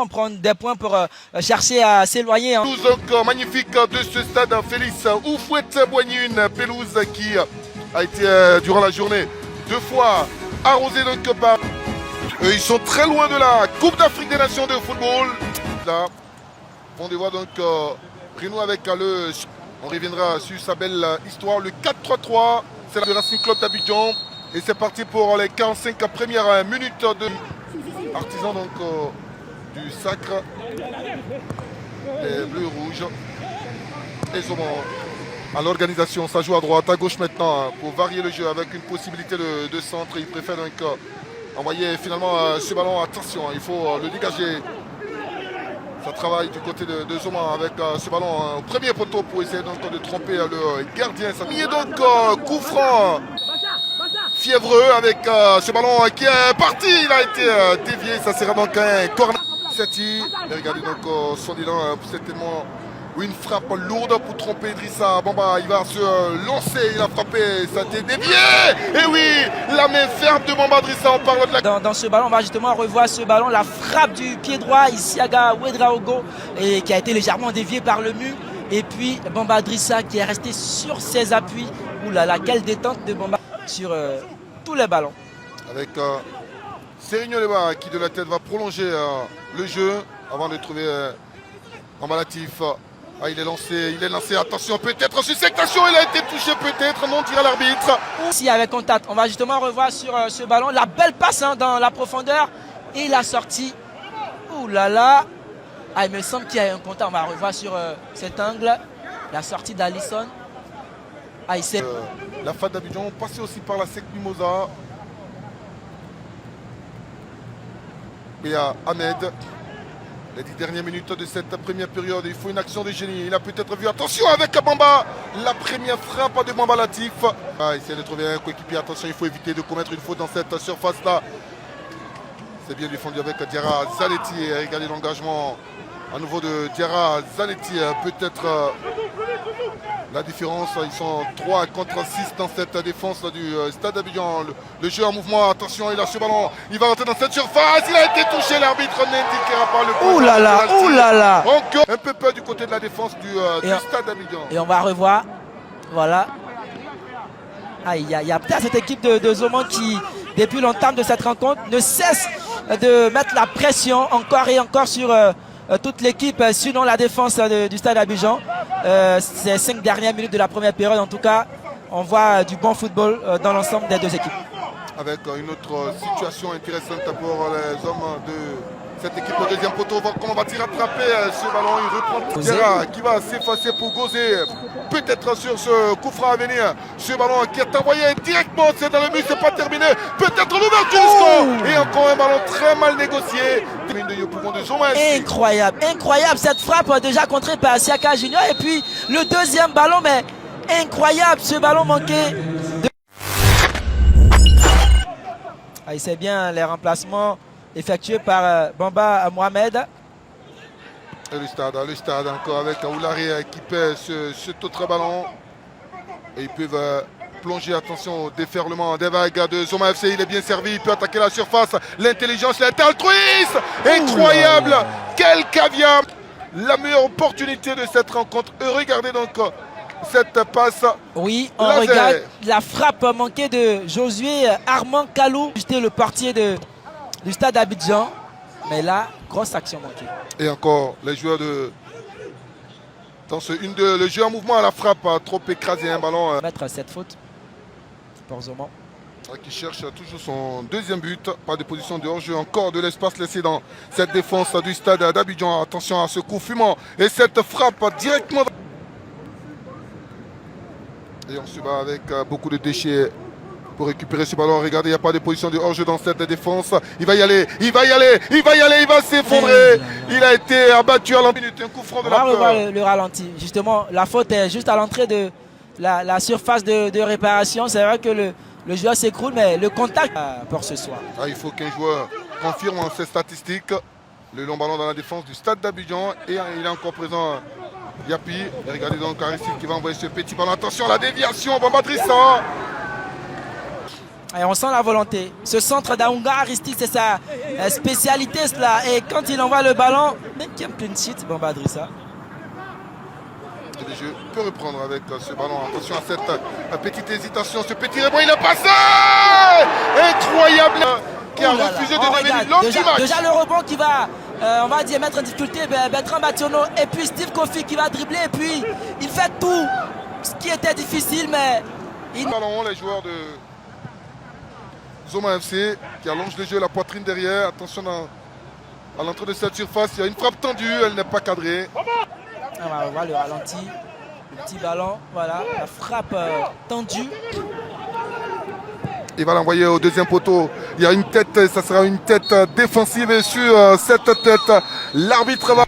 Prendre des points pour chercher à s'éloigner. Hein. Pelouse magnifique de ce stade Félix Houphouët-Boigny, pelouse qui a été durant la journée 2 fois arrosée donc par... Ils sont très loin de la Coupe d'Afrique des Nations de football. Là, on les voit donc Reno avec le... On reviendra sur sa belle histoire. Le 4-3-3, c'est le Racing Club d'Abidjan. Et c'est parti pour les 45 premières minutes de artisan donc du sacre. Les bleus rouges. Et sont à l'organisation. Ça joue à droite, à gauche maintenant pour varier le jeu avec une possibilité de centre. Il préfère donc envoyer finalement ce ballon. Attention, il faut le dégager. Ça travaille du côté de Zoma avec ce ballon au premier poteau pour essayer donc de tromper le gardien. Ça est donc coup franc fiévreux avec ce ballon qui est parti. Il a été dévié. Ça sera donc un corner. Seti, regardez donc son élan, certainement une frappe lourde pour tromper Idrissa Bamba. Il va se lancer, il a frappé, ça a été dévié. Et oui, la main ferme de Bamba Idrissa, on parle de la... Dans ce ballon, on va justement revoir ce ballon, la frappe du pied droit, Isiaga Ouedraogo, et qui a été légèrement dévié par le mur. Et puis Bamba Idrissa qui est resté sur ses appuis. Ouh là là, quelle détente de Bamba sur tous les ballons. Avec Serigno Leba qui de la tête va prolonger le jeu avant de trouver Bamba Latif. Ah, il est lancé, attention, peut-être suspectation, il a été touché peut-être, non, tire à l'arbitre. S'il y avait contact, on va justement revoir sur ce ballon, la belle passe hein, dans la profondeur et la sortie. Ouh là là, ah, il me semble qu'il y a un contact, on va revoir sur cet angle, la sortie d'Alisson. Ah, la FAD d'Abidjan, passé aussi par la SEC Mimosa. Et à Ahmed. Les 10 dernières minutes de cette première période, il faut une action de génie. Il a peut-être vu, attention avec Bamba, la première frappe de Bamba Latif. Ah, essayer de trouver un coéquipier, attention, il faut éviter de commettre une faute dans cette surface-là. C'est bien défendu avec Diarra Zaletti. Regardez l'engagement à nouveau de Diarra Zaletti. Peut-être la différence, ils sont 3 contre 6 dans cette défense du stade d'Abidjan. Le jeu en mouvement, attention, il a ce ballon, il va rentrer dans cette surface, il a été touché, l'arbitre n'indiquera pas le point. Ouh là là, ouh là là. Encore un peu peur du côté de la défense du stade d'Abidjan. Et on va revoir, voilà. Ah, il y a peut-être cette équipe de Zoman qui, depuis l'entame de cette rencontre, ne cesse de mettre la pression encore et encore sur toute l'équipe, sinon la défense du stade d'Abidjan. Ces 5 dernières minutes de la première période, en tout cas, on voit du bon football dans l'ensemble des 2 équipes. Avec une autre situation intéressante pour les hommes de cette équipe au deuxième poteau. Voir comment va-t-il rattraper ce ballon. Il reprend Diarra qui va s'effacer pour Gozé. Peut-être sur ce coup franc à venir. Ce ballon qui est envoyé directement, c'est dans le but, c'est pas terminé. Peut-être l'ouverture du score. Et encore un ballon très mal négocié. Incroyable, incroyable cette frappe déjà contrée par Siaka Junior. Et puis le deuxième ballon, mais incroyable ce ballon manqué. Ah, c'est bien les remplacements effectués par Bamba Mohamed. Et le stade encore avec Oulari qui pèse cet autre ballon. Et ils peuvent plonger, attention au déferlement des vagues de Zoma FC. Il est bien servi, il peut attaquer la surface. L'intelligence, l'altruisme, incroyable. Quel caviar. La meilleure opportunité de cette rencontre. Regardez donc cette passe. Oui, on regarde la frappe manquée de Josué Armand Kalou. J'étais le portier du stade d'Abidjan. Mais là, grosse action manquée. Et encore, les joueurs de... Dans ce 1-2, le jeu en mouvement à la frappe a trop écrasé un ballon. Mettre cette faute pour Zoman. Qui cherche toujours son deuxième but. Pas de position de hors-jeu. Encore de l'espace laissé dans cette défense du stade d'Abidjan. Attention à ce coup fumant. Et cette frappe directement. Et on se bat avec beaucoup de déchets pour récupérer ce ballon. Regardez, il n'y a pas de position de hors-jeu dans cette défense. Il va y aller, il va y aller, il va y aller, il va s'effondrer. Il a été abattu à la minute. Un coup franc de la peur. On va revoir le ralenti. Justement, la faute est juste à l'entrée de la surface de réparation. C'est vrai que le joueur s'écroule, mais le contact pour ce soir. Ah, il faut qu'un joueur confirme ses statistiques. Le long ballon dans la défense du stade d'Abidjan. Et il est encore présent, Yapi. Et regardez donc Aristide qui va envoyer ce petit ballon. Attention à la déviation, Bamba Idrissa. Et on sent la volonté. Ce centre d'Aounga Aristide, c'est sa spécialité cela. Et quand il envoie le ballon, même qui aime clean sheet, bon bah Adrissa. Le jeu peut reprendre avec ce ballon. Attention à cette petite hésitation, ce petit rebond, il a passé. Incroyable. Qui a refusé de donner l'homme du match. Déjà le rebond qui va, on va dire, mettre en difficulté Bertrand Bationo. Et puis Steve Kofi qui va dribbler. Et puis il fait tout ce qui était difficile, mais... Ballon, les joueurs de Zoma FC qui allonge le jeu, la poitrine derrière. Attention à l'entrée de cette surface. Il y a une frappe tendue, elle n'est pas cadrée. On voit le ralenti, le petit ballon, voilà, la frappe tendue. Il va l'envoyer au deuxième poteau. Il y a une tête, ça sera une tête défensive et sur cette tête, l'arbitre va...